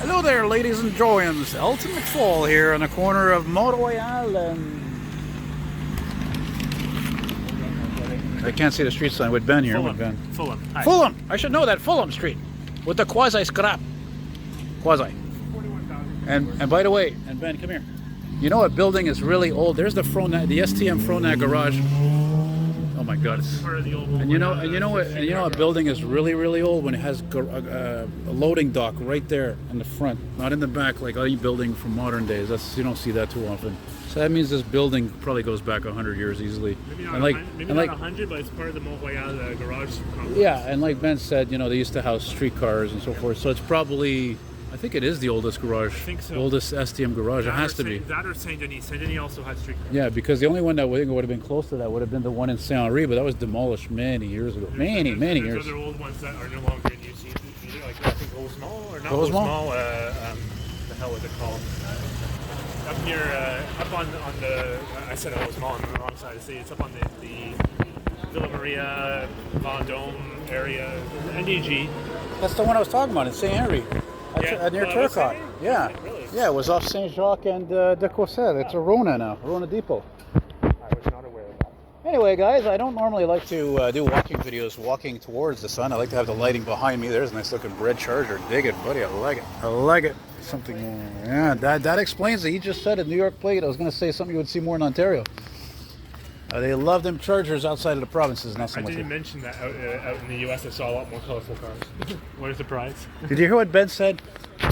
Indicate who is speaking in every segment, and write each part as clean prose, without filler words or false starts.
Speaker 1: Hello there, ladies and gents. Elton McFall here on the corner of Mont-Royal and... I can't see the street sign with Ben here.
Speaker 2: Fulham.
Speaker 1: With Ben.
Speaker 2: Fulham. Hi.
Speaker 1: Fulham! I should know that. Fulham Street. With the quasi-scrap. Quasi.
Speaker 2: 41,000.
Speaker 1: And by the way, and Ben, come here. You know what building is really old? There's the STM Frontenac garage. Oh my God! It's,
Speaker 2: Part of the old
Speaker 1: and you know a building is really old when it has a loading dock right there in the front, not in the back like any building from modern days. You don't see that too often. So that means this building probably goes back 100 years easily.
Speaker 2: Maybe not,
Speaker 1: and
Speaker 2: not 100, but it's part of the Mont-Royal garage complex.
Speaker 1: Yeah, and like Ben said, you know, they used to house streetcars and so forth. So it's probably, I think it is the oldest garage.
Speaker 2: I think so.
Speaker 1: Oldest STM garage. It has to be.
Speaker 2: That or Saint Denis. Saint Denis also had streetcars.
Speaker 1: Yeah, because the only one that would have been close to that would have been the one in Saint Henri, but that was demolished many years ago. Many years.
Speaker 2: There's other old ones that are no longer in use either, like I think Rosemont or not
Speaker 1: Rosemont?
Speaker 2: the hell was it called? Up near, up on the, I said Rosemont on the wrong side of the city. It's up on the Villa Maria, Vendôme area, NDG.
Speaker 1: That's the one I was talking about in Saint Henri, near Turcotte. Yeah,
Speaker 2: Really?
Speaker 1: yeah, it was off Saint Jacques and de Courcelles. It's a Rona now, Rona Depot.
Speaker 2: I was not aware of that.
Speaker 1: Anyway, guys, I don't normally like to do walking videos walking towards the sun. I like to have the lighting behind me. There's a nice looking red Charger. Dig it, buddy. I like it. I like it. Something. Yeah, that explains it. He just said it. New York plate. I was going to say something you would see more in Ontario. They love them Chargers outside of the provinces, not so
Speaker 2: I
Speaker 1: much.
Speaker 2: didn't mention that out in the U.S. I saw a lot more colorful cars. What a surprise.
Speaker 1: Did you hear what Ben said?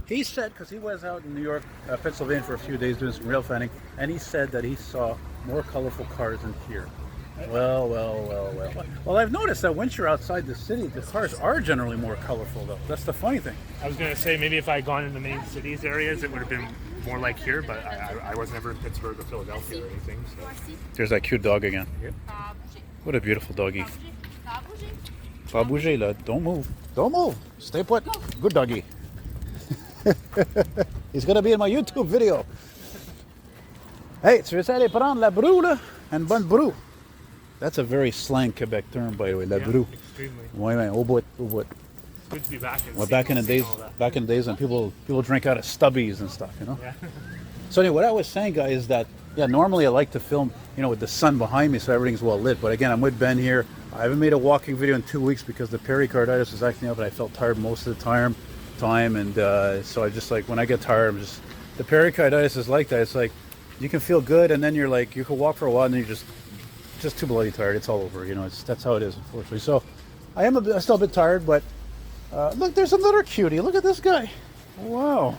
Speaker 1: He said, because he was out in New York, Pennsylvania for a few days doing some rail fanning, and he said that he saw more colorful cars than here. Well, I've noticed that once you're outside the city, the cars are generally more colorful, though. That's the funny thing.
Speaker 2: I was going to say maybe if I had gone in the main cities areas, it would have been more like here, but I was never in Pittsburgh or Philadelphia or anything. So.
Speaker 1: There's that cute dog again.
Speaker 2: Yep.
Speaker 1: What a beautiful doggy. Pas bouger, là. Don't move. Don't move. Stay put. Good doggy. He's going to be in my YouTube video. Hey, tu veux aller prendre la broue, là? And bonne broue. That's a very slang Quebec term, by the way, la broue.
Speaker 2: Extremely.
Speaker 1: Ouais, au bout, au bout.
Speaker 2: Good to be back.
Speaker 1: Well, back in the days when people drink out of stubbies and stuff, you know.
Speaker 2: Yeah.
Speaker 1: So anyway, what I was saying, guys, is that normally I like to film, you know, with the sun behind me, so everything's well lit. But again, I'm with Ben here. I haven't made a walking video in 2 weeks because the pericarditis was acting up, and I felt tired most of the time, and so I just like when I get tired, the pericarditis is like that. It's like you can feel good, and then you're like you can walk for a while, and then you're just too bloody tired. It's all over, you know. That's how it is, unfortunately. So I'm still a bit tired, but look, there's another cutie. Look at this guy. Wow.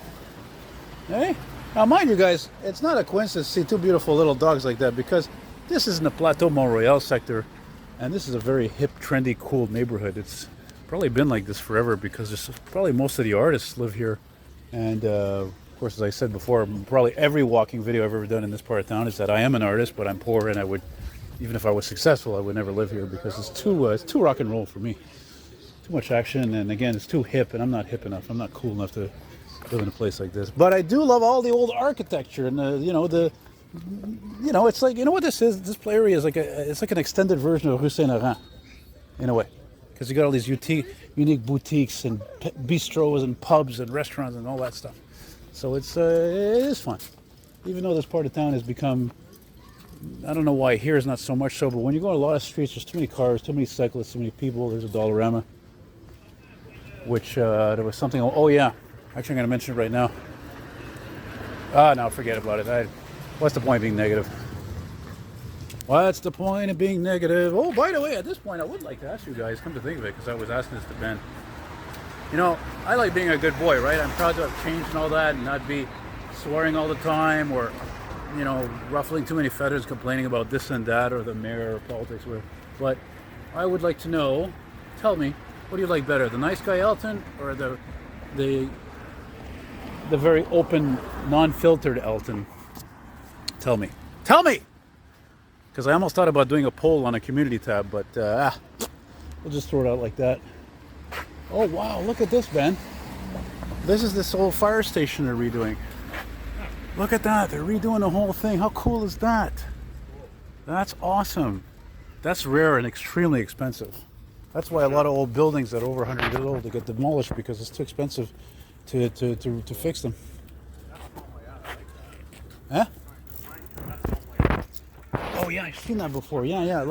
Speaker 1: Hey. Now, mind you guys, it's not a coincidence to see two beautiful little dogs like that because this is in the Plateau Mont-Royal sector, and this is a very hip, trendy, cool neighborhood. It's probably been like this forever because probably most of the artists live here. And of course, as I said before, probably every walking video I've ever done in this part of town is that I am an artist, but I'm poor, and I would, even if I was successful, I would never live here because it's too rock and roll for me. Too much action, and again, it's too hip, and I'm not hip enough. I'm not cool enough to live in a place like this. But I do love all the old architecture and it's like, you know what this is? This area is it's like an extended version of Rue Saint-Laurent in a way, because you got all these unique boutiques and bistros and pubs and restaurants and all that stuff. So it is fun, even though this part of town has become, I don't know why here is not so much so, but when you go on a lot of streets, there's too many cars, too many cyclists, too many people. There's a Dollarama, which there was something. Oh yeah. Actually, I'm going to mention it right now. No, forget about it. What's the point of being negative? What's the point of being negative? Oh, by the way, at this point, I would like to ask you guys, come to think of it, because I was asking this to Ben. You know, I like being a good boy, right? I'm proud to have changed and all that and not be swearing all the time or, you know, ruffling too many feathers, complaining about this and that or the mayor or politics. But I would like to know, tell me, what do you like better, the nice guy Elton or the very open, non-filtered Elton? Tell me. Because I almost thought about doing a poll on a community tab, but we'll just throw it out like that. Oh wow, look at this, Ben. This is this old fire station they're redoing. Look at that, they're redoing the whole thing. How cool is that? That's awesome. That's rare and extremely expensive. That's why a lot of old buildings that are over 100 years old, they get demolished because it's too expensive to fix them. Huh? Oh yeah, I've seen that before. Yeah.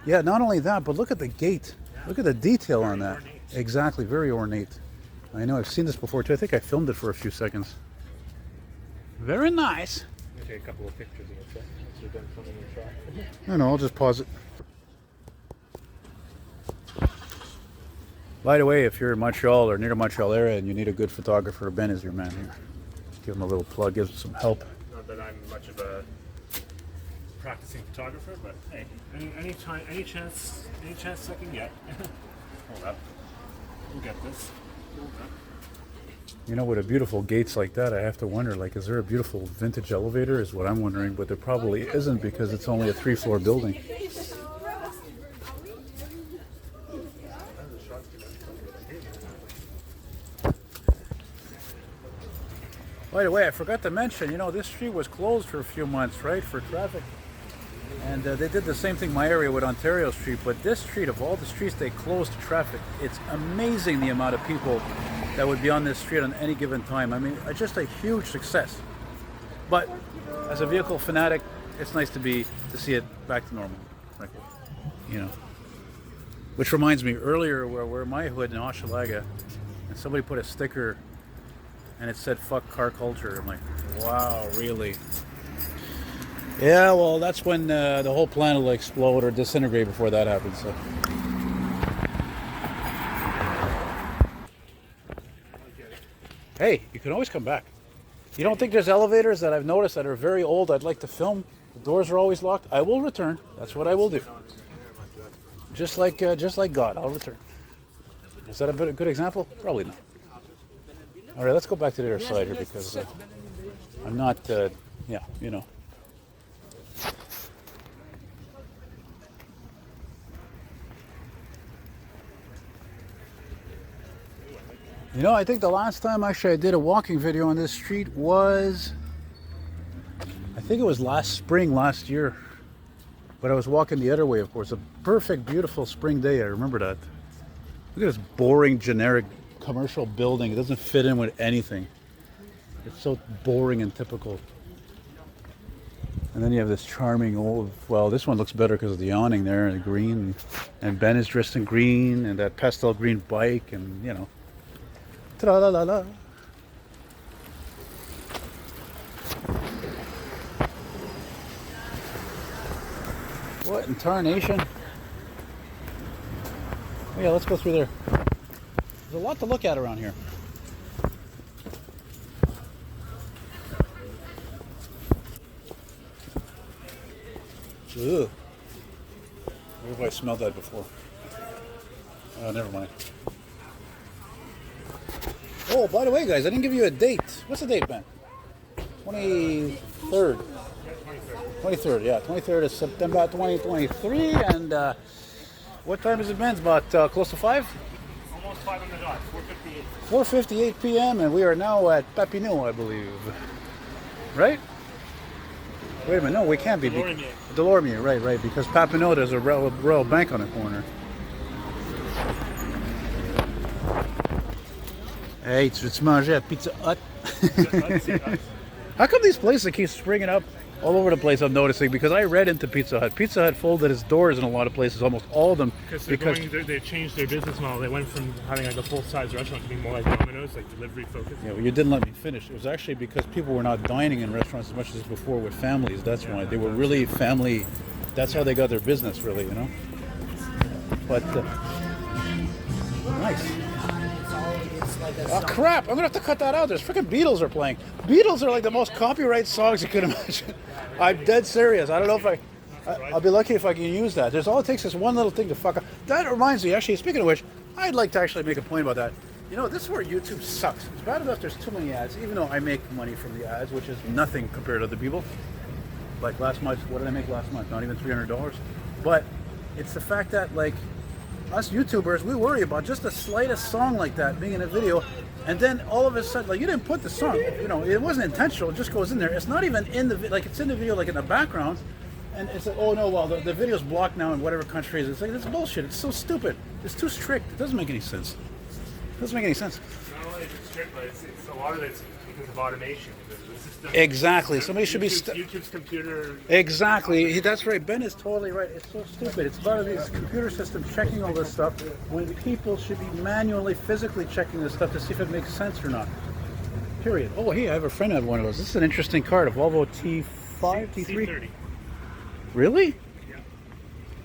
Speaker 1: Yeah, not only that, but look at the gate. Look at the detail on that. Exactly, very ornate. I know, I've seen this before too. I think I filmed it for a few seconds. Very nice.
Speaker 2: Take a couple of pictures of it once you're done filming your shot.
Speaker 1: No, I'll just pause it. By the way, if you're in Montreal or near the Montreal area and you need a good photographer, Ben is your man here. Give him a little plug, give him some help.
Speaker 2: Not that I'm much of a practicing photographer, but hey, any chance I can get. Hold up. We'll get this. Hold up.
Speaker 1: You know, with a beautiful gates like that, I have to wonder, like, is there a beautiful vintage elevator is what I'm wondering, but there probably isn't because it's only a 3-floor building. By the way, I forgot to mention, you know, this street was closed for a few months, right, for traffic. And they did the same thing in my area with Ontario Street, but this street, of all the streets they closed to traffic, it's amazing the amount of people that would be on this street on any given time. I mean, just a huge success. But as a vehicle fanatic, it's nice to see it back to normal, like, you know. Which reminds me, earlier we're in my hood in Hochelaga, and somebody put a sticker, and it said "fuck car culture." I'm like, wow, really? Yeah, well, that's when the whole planet will explode or disintegrate before that happens. So. Hey, you can always come back. You don't think there's elevators that I've noticed that are very old I'd like to film? The doors are always locked. I will return. That's what I will do. Just like God, I'll return. Is that a good example? Probably not. All right, let's go back to the other side here because I'm not, yeah, you know. You know, I think the last time actually I did a walking video on this street was, I think it was last spring, last year. But I was walking the other way, of course. A perfect, beautiful spring day, I remember that. Look at this boring, generic commercial building. It doesn't fit in with anything. It's so boring and typical. And then you have this charming old, well, this one looks better because of the awning there, and the green. And Ben is dressed in green, and that pastel green bike, and, you know. Tra-la-la-la. What in tarnation? Oh yeah, let's go through there. There's a lot to look at around here. Ugh. Where have I smelled that before? Oh, never mind. Oh, by the way, guys, I didn't give you a date. What's the date, Ben? 23rd. 23rd, yeah. 23rd of September 2023. And what time is it, Ben? It's about close to 5?
Speaker 2: Almost 5 on the dot, 4:58.
Speaker 1: 4:58 p.m. and we are now at Papineau, I believe. Right? Wait a minute, no, we can't be. Delormier, right, because Papineau, there's a Royal Bank on the corner. Hey, tu veux-tu manger at Pizza Hut? How come these places keep springing up all over the place, I'm noticing? Because I read into Pizza Hut. Pizza Hut folded its doors in a lot of places, almost all of them.
Speaker 2: Because they changed their business model. They went from having like a full-size restaurant to being more like Domino's, like delivery focused.
Speaker 1: Yeah, well, you didn't let me finish. It was actually because people were not dining in restaurants as much as before with families. That's why. They were really family. That's how they got their business, really, you know? But, nice. Oh crap, I'm gonna have to cut that out. There's freaking Beatles are playing. Beatles are like the most copyright songs you could imagine. I'm dead serious. I don't know if I'll be lucky if I can use that. There's all it takes is one little thing to fuck up. That reminds me, actually, speaking of which, I'd like to actually make a point about that. You know, this is where YouTube sucks. It's bad enough there's too many ads, even though I make money from the ads, which is nothing compared to other people. Like last month, what did I make last month? Not even $300. But it's the fact that, like, us YouTubers, we worry about just the slightest song like that being in a video, and then all of a sudden, like, you didn't put the song, you know, it wasn't intentional, it just goes in there. It's not even in the, like, it's in the video, like in the background, and it's like, oh no, well, the video's blocked now in whatever country it is. It's like, it's bullshit. It's so stupid. It's too strict. It doesn't make any sense. It doesn't make any sense.
Speaker 2: it's strict, but it's a lot of it's because of automation. The system,
Speaker 1: Exactly. Somebody should be.
Speaker 2: YouTube's computer.
Speaker 1: Exactly. That's right. Ben is totally right. It's so stupid. It's about these computer systems checking all this stuff when people should be manually, physically checking this stuff to see if it makes sense or not. Period. Oh, hey, I have a friend who had one of those. This is an interesting card, a Volvo T5, T3.
Speaker 2: C30.
Speaker 1: Really?
Speaker 2: Yeah.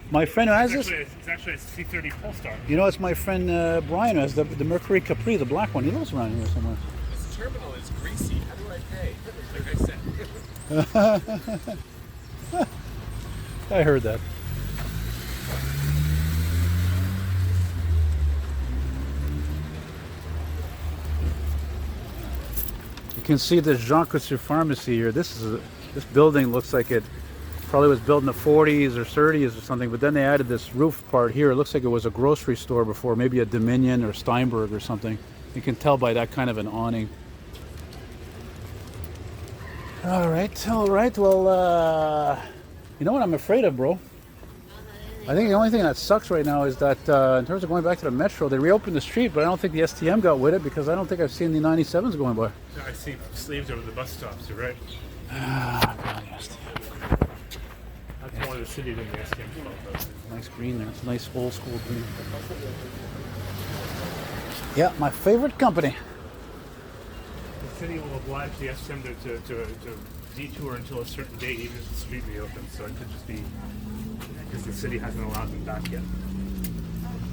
Speaker 1: My friend who has this.
Speaker 2: It's actually a C30 Polestar.
Speaker 1: You know, it's my friend Brian who has the Mercury Capri, the black one. He lives around here somewhere.
Speaker 3: This terminal is greasy. How do I pay? Like I said.
Speaker 1: I heard that. You can see this Jean Coutu pharmacy here. This building looks like it probably was built in the 40s or 30s or something, but then they added this roof part here. It looks like it was a grocery store before, maybe a Dominion or Steinberg or something. You can tell by that kind of an awning. All right. Well, you know what I'm afraid of, bro? I think the only thing that sucks right now is that in terms of going back to the metro, they reopened the street, but I don't think the STM got with it because I don't think I've seen the 97s going by.
Speaker 2: I see sleeves over the bus stops. You're right.
Speaker 1: God, STM.
Speaker 2: That's more the city than the STM.
Speaker 1: Nice green there. It's a nice old school green. Yeah, my favorite company.
Speaker 2: The city will oblige the STM to detour until a certain date, even if the street reopens. So it could just be because the city hasn't allowed them back yet.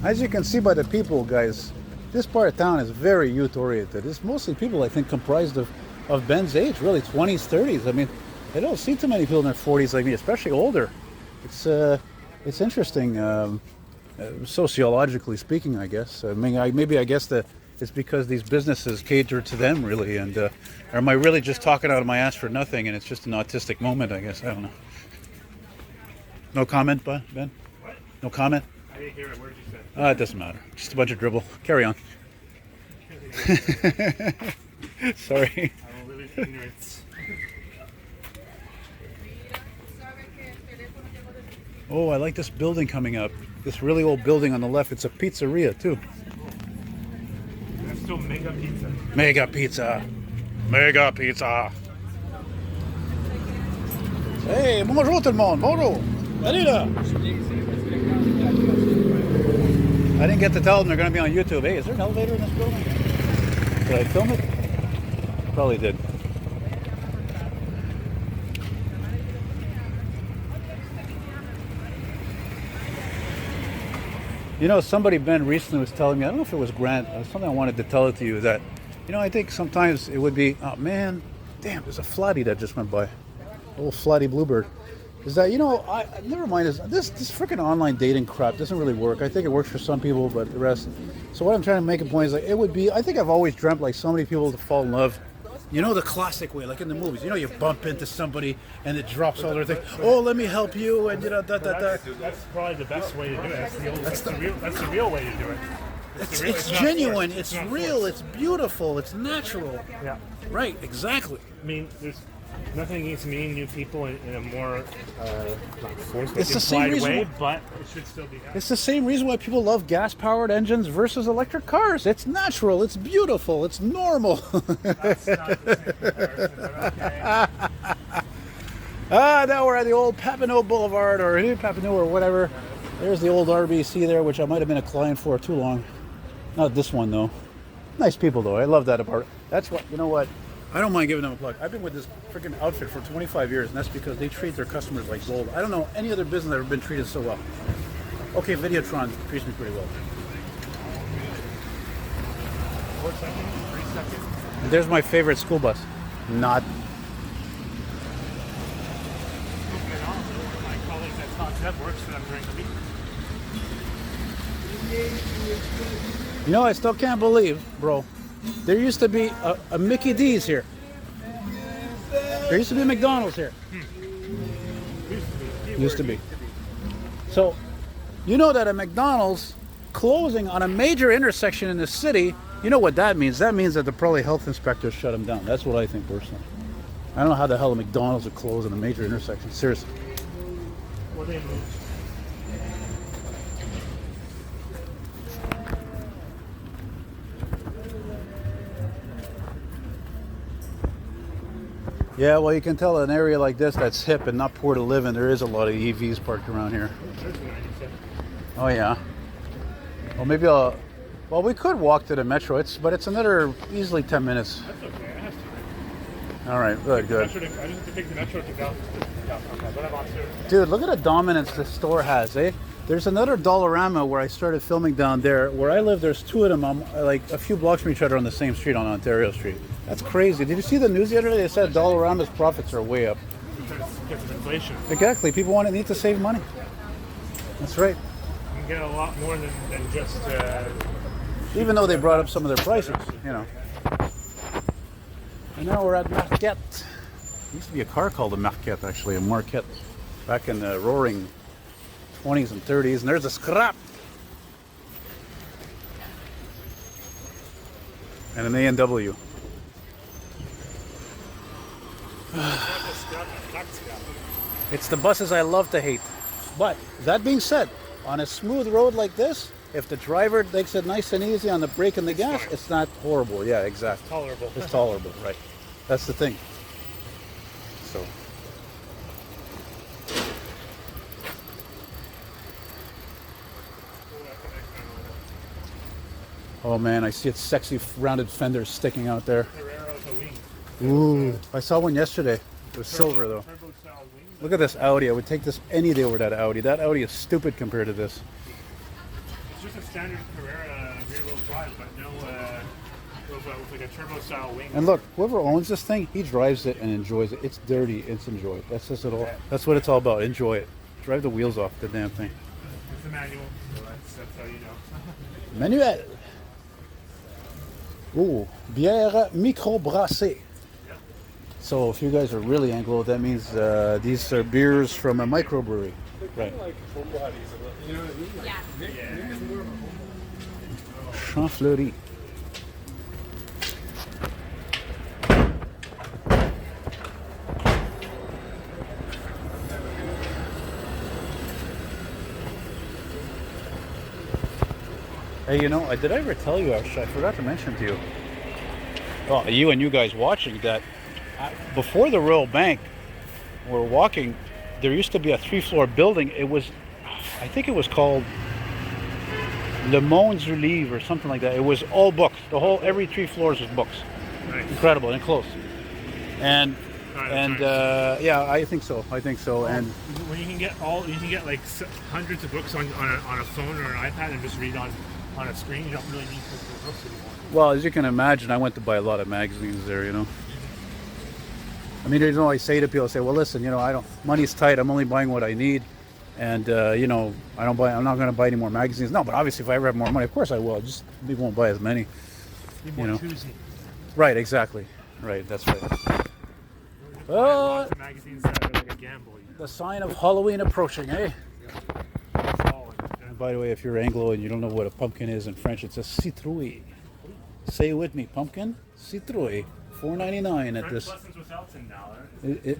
Speaker 1: As you can see by the people, guys, this part of town is very youth-oriented. It's mostly people, I think, comprised of Ben's age, really, 20s, 30s. I mean, I don't see too many people in their 40s like me, especially older. It's interesting, sociologically speaking, I guess. I mean, I guess that it's because these businesses cater to them, really. And or am I really just talking out of my ass for nothing, and it's just an autistic moment, I guess? I don't know. No comment, Ben?
Speaker 2: What?
Speaker 1: No comment?
Speaker 2: I didn't hear a word you said.
Speaker 1: It doesn't matter. Just a bunch of dribble. Carry on. Sorry.
Speaker 2: I will live in ignorance.
Speaker 1: Oh, I like this building coming up. This really old building on the left. It's a pizzeria, too.
Speaker 2: That's still Mega Pizza.
Speaker 1: Mega Pizza. Mega Pizza. Hey, bonjour tout le monde. Bonjour. Salut là. I didn't get to tell them they're going to be on YouTube. Hey, is there an elevator in this building? Did I film it? Probably did. You know, somebody, Ben, recently was telling me, I don't know if it was Grant, something I wanted to tell it to you, that, you know, I think sometimes it would be, oh man, damn, there's a flatty that just went by. Old flatty bluebird. Is that, you know, never mind, this freaking online dating crap doesn't really work. I think it works for some people, but the rest. So what I'm trying to make a point is, like, it would be, I think I've always dreamt like so many people to fall in love. You know, the classic way, like in the movies. You know, you bump into somebody and it drops all their things. Oh, let me help you, and you know,
Speaker 2: That's probably the best way to do it. That's the real way to do it.
Speaker 1: It's genuine. It's real. It's beautiful. It's natural.
Speaker 2: Yeah.
Speaker 1: Right. Exactly.
Speaker 2: I mean, there's nothing against meeting new people in a more not forced, but
Speaker 1: It's the same
Speaker 2: implied
Speaker 1: reason
Speaker 2: way,
Speaker 1: why-
Speaker 2: but it should still be happening.
Speaker 1: It's the same reason why people love gas-powered engines versus electric cars. It's natural. It's beautiful. It's normal.
Speaker 2: That's not the same comparison, but okay.
Speaker 1: Now we're at the old Papineau Boulevard, or New Papineau, or whatever. There's the old RBC there, which I might have been a client for too long. Not this one, though. Nice people, though. I love that apartment. That's what, you know what? I don't mind giving them a plug. I've been with this freaking outfit for 25 years, and that's because they treat their customers like gold. I don't know any other business that ever been treated so well. Okay, Videotron treats me pretty well.
Speaker 2: 4 seconds, 3 seconds.
Speaker 1: And there's my favorite school bus. Not.
Speaker 2: My colleagues at Top Step works for them during the week.
Speaker 1: You know, I still can't believe, bro. There used to be a Mickey D's here. There used to be a McDonald's here. Used to be. So, you know that a McDonald's closing on a major intersection in the city, you know what that means? That means that the probably health inspectors shut them down. That's what I think personally. I don't know how the hell a McDonald's would close on a major intersection. Seriously.
Speaker 2: Well, they moved.
Speaker 1: Yeah, well, you can tell an area like this that's hip and not poor to live in, there is a lot of EVs parked around here.
Speaker 2: There's the 97.
Speaker 1: Oh yeah. Well, maybe I'll. Well, we could walk to the metro. But it's another easily 10 minutes.
Speaker 2: That's okay. I have time.
Speaker 1: All right, good, good.
Speaker 2: I just have to take the metro to downtown, but I'm on to.
Speaker 1: Dude, look at the dominance the store has, eh? There's another Dollarama where I started filming down there. Where I live, there's two of them. I'm like a few blocks from each other on the same street on Ontario Street. That's crazy. Did you see the news the other day? They said Dollarama's profits are way up.
Speaker 2: Because of inflation.
Speaker 1: Exactly. People need to save money. That's right.
Speaker 2: You can get a lot more than just.
Speaker 1: Even though they brought up some of their prices, you know. And now we're at Marquette. There used to be a car called a Marquette, actually, a Marquette, back in the roaring 20s and 30s. And there's a scrap. And an A&W. It's the buses I love to hate. But that being said, on a smooth road like this, if the driver takes it nice and easy on the brake and the gas,
Speaker 2: fine.
Speaker 1: it's not horrible. Yeah, exactly.
Speaker 2: Tolerable.
Speaker 1: It's tolerable, right? That's the thing. So. Oh man, I see its sexy rounded fenders sticking out there.
Speaker 2: Carrero's a wing.
Speaker 1: Ooh, I saw one yesterday. It was silver though.
Speaker 2: Turbo style wing.
Speaker 1: Look at this Audi. I would take this any day over that Audi. That Audi is stupid compared to this.
Speaker 2: It's just a standard Carrera rear-wheel drive, but no, with like a turbo style wing.
Speaker 1: And look, whoever owns this thing, he drives it and enjoys it. It's dirty, it's enjoyed. That's just it all. That's what it's all about. Enjoy it. Drive the wheels off the damn thing.
Speaker 2: It's a manual, so that's how you know.
Speaker 1: Manuel. Ooh, bière microbrassée. So if you guys are really Anglo, that means these are beers from a microbrewery. Right.
Speaker 3: Like homebodies, you know what I mean?
Speaker 2: Yeah.
Speaker 1: Champfleury. Hey, you know, did I ever tell you, actually, I forgot to mention to you, well, you and you guys watching, that before the Royal Bank, we're walking, there used to be a 3-floor building. It was, I think it was called Le Mont-Royal or something like that. It was all books. Every 3 floors was books.
Speaker 2: Nice.
Speaker 1: Incredible and close. And
Speaker 2: Nice.
Speaker 1: yeah, I think so. And
Speaker 2: When you can get like hundreds of books on a phone or an iPad and just read on a screen, you don't really need physical books anymore.
Speaker 1: well, as you can imagine, I went to buy a lot of magazines there. You know. I mean, you know, I say to people, I say, well, listen, you know, money's tight. I'm only buying what I need, and you know, I'm not going to buy any more magazines. No, but obviously, if I ever have more money, of course I will. Just we won't buy as many.
Speaker 2: Be more
Speaker 1: know.
Speaker 2: choosy.
Speaker 1: Right, exactly. Right, that's right.
Speaker 2: Buy lots of magazines that are like a gamble.
Speaker 1: The sign of Halloween approaching, eh?
Speaker 2: Fall and
Speaker 1: And by the way, if you're Anglo and you don't know what a pumpkin is in French, it's a citrouille. Say it with me, pumpkin, citrouille. $4.99 at
Speaker 2: French
Speaker 1: this.
Speaker 2: lessons with Elton now.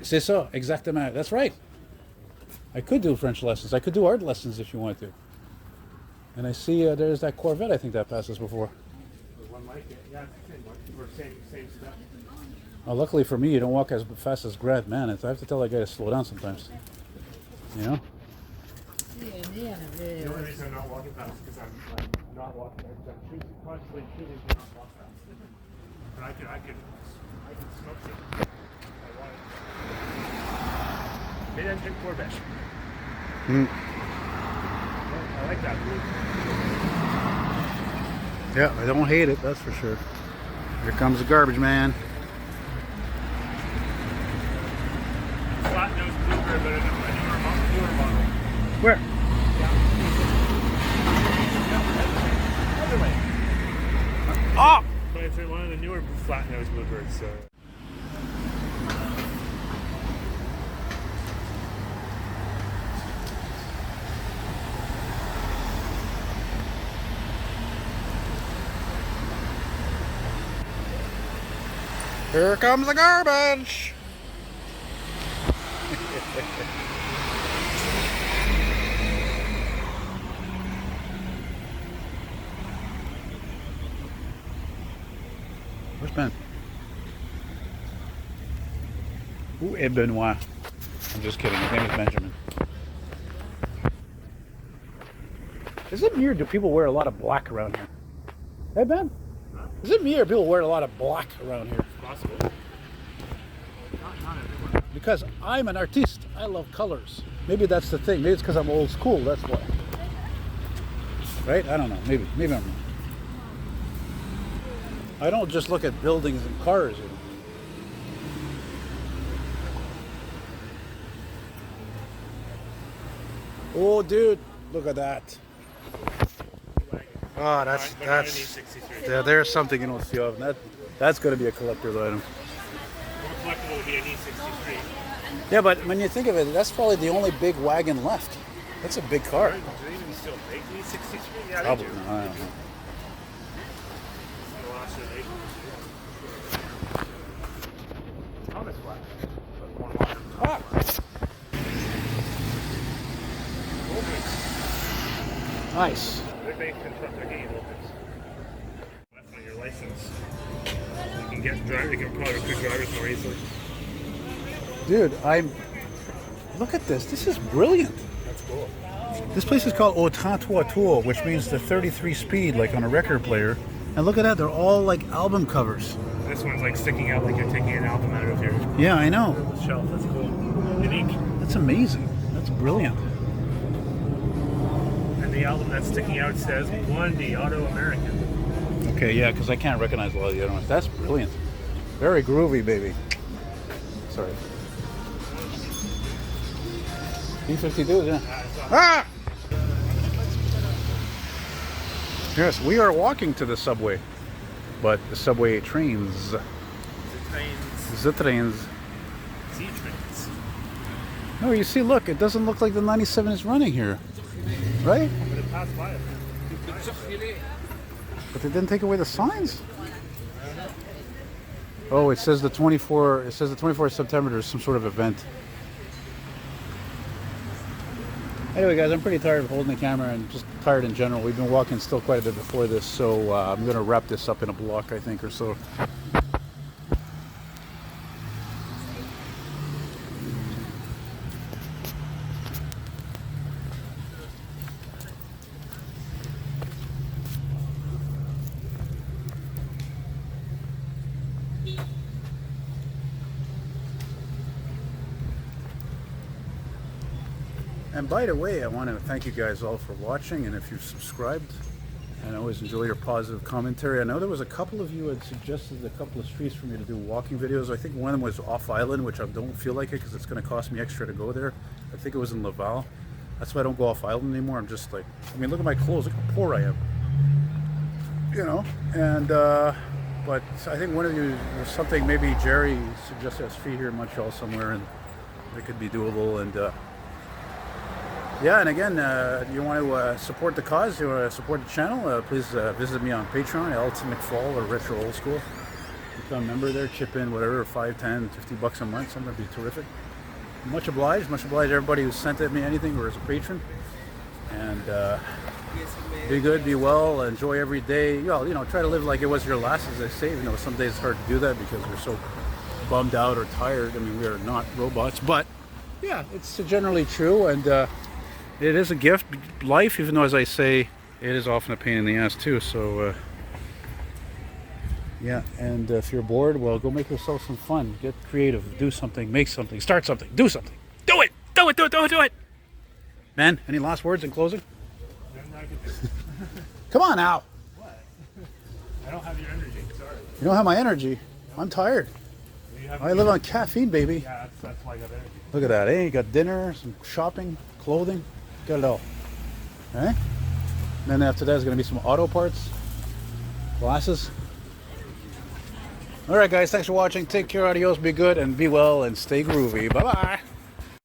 Speaker 1: C'est ça, exactement. That's right. I could do French lessons. I could do art lessons if you want to. And I see there's that Corvette. I think that passes before.
Speaker 2: One like it. Yeah, it's the same one. Or same stuff.
Speaker 1: Oh, luckily for me, you don't walk as fast as Grant. Man, I have to tell that guy to slow down sometimes. You know?
Speaker 2: The only reason I'm not walking fast is because I'm not walking. I'm consciously choosing to not walk fast. But I could smoke it. If I wanted. Maybe I drink Corvette. I like that blue.
Speaker 1: Yeah, I don't hate it, that's for sure. Here comes the garbage man.
Speaker 2: Flat nose bluebird, but a newer model.
Speaker 1: Where?
Speaker 2: Other way.
Speaker 1: Oh!
Speaker 2: But it's one of the newer flat nose bluebirds. So.
Speaker 1: Here comes the garbage! Where's Ben? Ooh, et Benoit. I'm just kidding. His name is Benjamin. Is it me or do people wear a lot of black around here? Hey, Ben? Is it me or people wear a lot of black around here?
Speaker 2: Possible. Not everyone.
Speaker 1: Because I'm an artiste. I love colors. Maybe that's the thing. Maybe it's because I'm old school. That's why. Right? I don't know. Maybe I'm wrong. I don't just look at buildings and cars. You know? Oh, dude, look at that. Oh, that's yeah, there's something you don't see often. That's going to be a collector's item.
Speaker 2: More collectible would be an E63.
Speaker 1: Yeah, but when you think of it, that's probably the only big wagon left. That's a big car.
Speaker 2: Do they even still make the E63? Yeah,
Speaker 1: Probably.
Speaker 2: they do.
Speaker 1: I don't know.
Speaker 2: The last generation. Oh, that's black. But more modern.
Speaker 1: Ah. Nice.
Speaker 2: They're based in front of getting opens. That's on your license. You can get driver. You can probably recruit drivers more easily.
Speaker 1: Dude, look at this. This is brilliant.
Speaker 2: That's cool.
Speaker 1: This place is called Au 33 Tour, which means the 33 speed, like on a record player. And look at that. They're all like album covers.
Speaker 2: This one's like sticking out like you're taking an album out of your
Speaker 1: Yeah, I know.
Speaker 2: shelf. That's cool. Unique.
Speaker 1: That's amazing. That's brilliant.
Speaker 2: And the album that's sticking out says Blondie, Auto American.
Speaker 1: Okay, yeah, because I can't recognize a lot of the other ones. That's brilliant. Very groovy, baby. Sorry. B-52s, yeah. Ah! Yes, we are walking to the subway, but the subway trains,
Speaker 2: The trains.
Speaker 1: the trains.
Speaker 2: Sea trains.
Speaker 1: No, you see, look, it doesn't look like the 97 is running here, right?
Speaker 2: But it passed by it.
Speaker 1: But they didn't take away the signs. Oh, it says the 24. It says the 24th of September. There's some sort of event. Anyway, guys, I'm pretty tired of holding the camera and just tired in general. We've been walking still quite a bit before this, so I'm going to wrap this up in a block, I think, or so. And by the way, I want to thank you guys all for watching, and if you've subscribed, and I always enjoy your positive commentary. I know there was a couple of you had suggested a couple of streets for me to do walking videos. I think one of them was off island, which I don't feel like it because it's going to cost me extra to go there. I think it was in Laval. That's why I don't go off island anymore. I'm just like, I mean, look at my clothes, look how poor I am. You know, and but I think one of you, there's something, maybe Jerry suggested a street here in Montreal somewhere, and it could be doable. And yeah, and again, you want to support the cause, you want to support the channel, please visit me on Patreon, eltonmcfall or Retro Old School. Become a member there, chip in whatever, 5, 10, 50 bucks a month, something would be terrific. Much obliged everybody who sent me anything or is a patron. And be good, be well, enjoy every day. You know, try to live like it was your last, as I say. You know, some days it's hard to do that because we're so bummed out or tired. I mean, we are not robots, but yeah, it's generally true, and it is a gift, life, even though, as I say, it is often a pain in the ass too. So yeah, and if you're bored, well, go make yourself some fun, get creative, do something, make something, start something, do something, do it. Man, any last words in closing? Come on now.
Speaker 2: What? I don't have your energy, sorry.
Speaker 1: You don't have my energy. I'm tired. I live on caffeine, baby.
Speaker 2: Yeah, that's why I got energy.
Speaker 1: Look at that, eh? You got dinner, some shopping, clothing, got it all. Eh? And then after that is going to be some auto parts, glasses. All right, guys, thanks for watching. Take care, adios, be good, and be well, and stay groovy. Bye-bye.